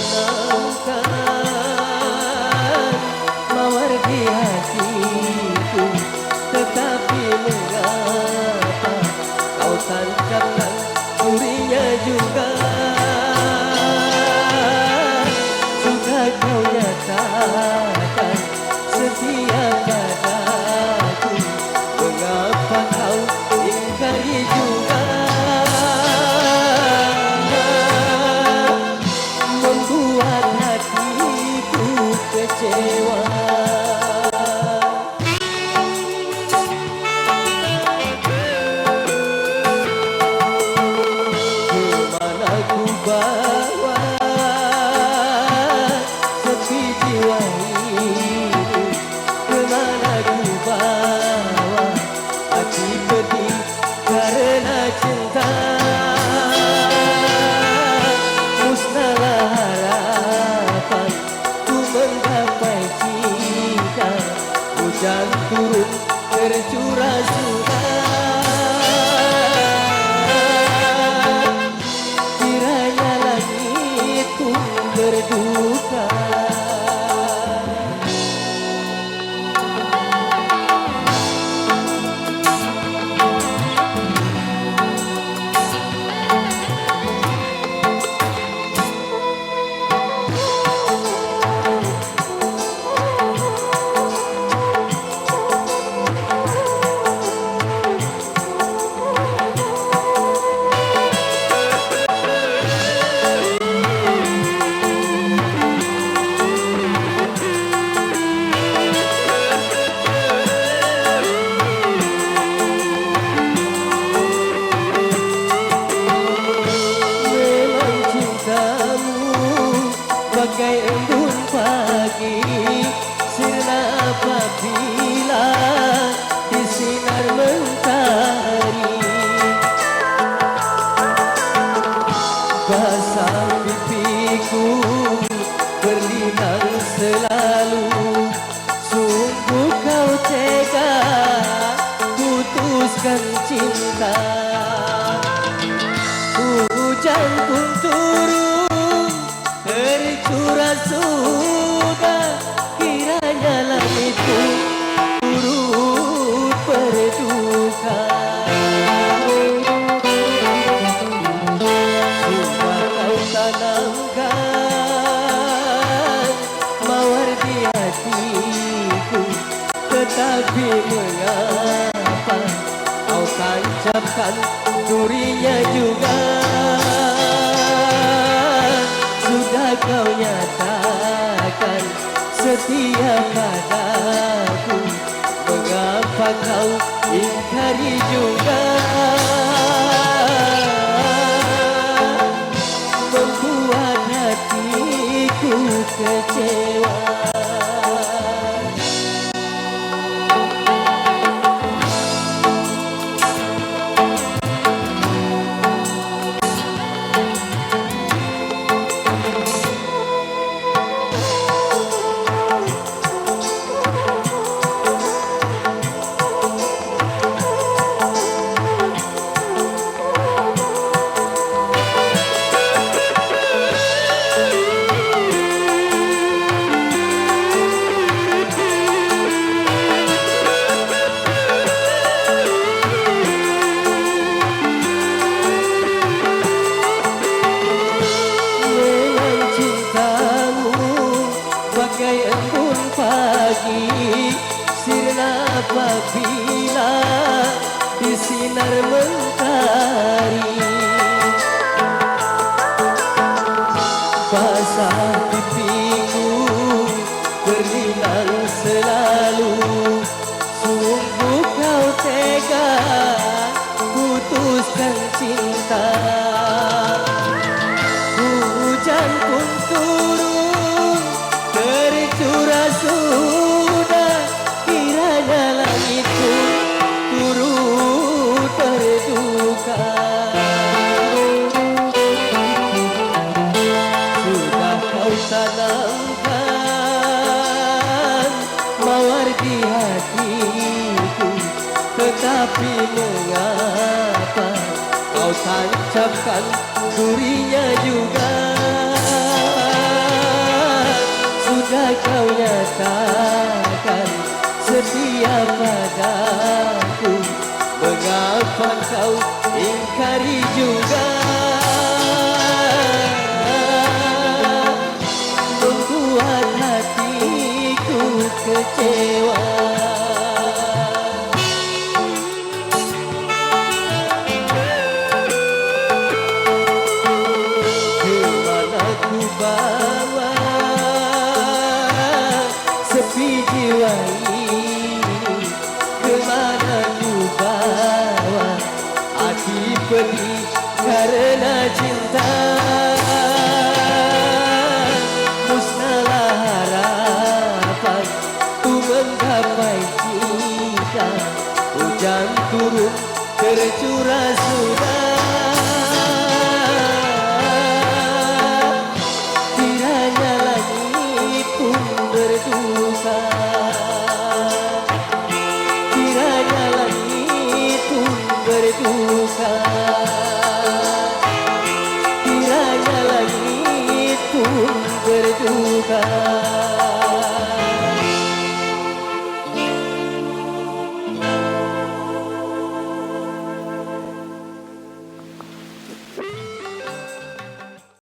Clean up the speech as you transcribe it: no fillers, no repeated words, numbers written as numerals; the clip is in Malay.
tanamkan mawar di hatiku, tetapi mengapa kau tancapkan durinya juga? Sudah kau nyatakan setia padaku, mengapa kau ingkari juga? Membuat hatiku kecewa. Kemana ku bawa sepi jiwa ini, kemana ku bawa hati pedih karena cinta. Musnahlah harapan ku menggapai cinta, hujan turun tercurah sudah. Kiranya langit pun berduka. Bagai embun pagi, sirna apabila di sinar mentari. Basah pipiku berlinang selalu, sungguh kau tega putuskan cinta. Hujan pun turun tercurah sudah, kiranya langit pun turut berduka. Sudah kau tanamkan mawar di hatiku, tetapi mengapa kau tancapkan durinya juga? Sudah kau nyatakan setia padaku, mengapa kau ingkari juga? Membuat hatiku kecewa. Bagai embun pagi, sirna apabila di sinar mentari. Basah pipiku berlinang selalu, sungguh kau tega putuskan cinta. Hujan pun turun tercurah sudah, kiranya langit pun turut berduka. Sudah kau tanamkan mawar di hatiku, tetapi mengapa kau tancapkan durinya juga? Bila kau nyatakan setia padaku, mengapa kau ingkari juga? Membuat hatiku kecewa. Kemana ku bawa sepi jiwa ini, kemana ku bawa hati pedih karena cinta. Musnahlah harapan ku menggapai cinta, hujan turun tercurah sudah. Kiranya langit pun berduka, kiranya langit pun berduka, kiranya langit pun berduka.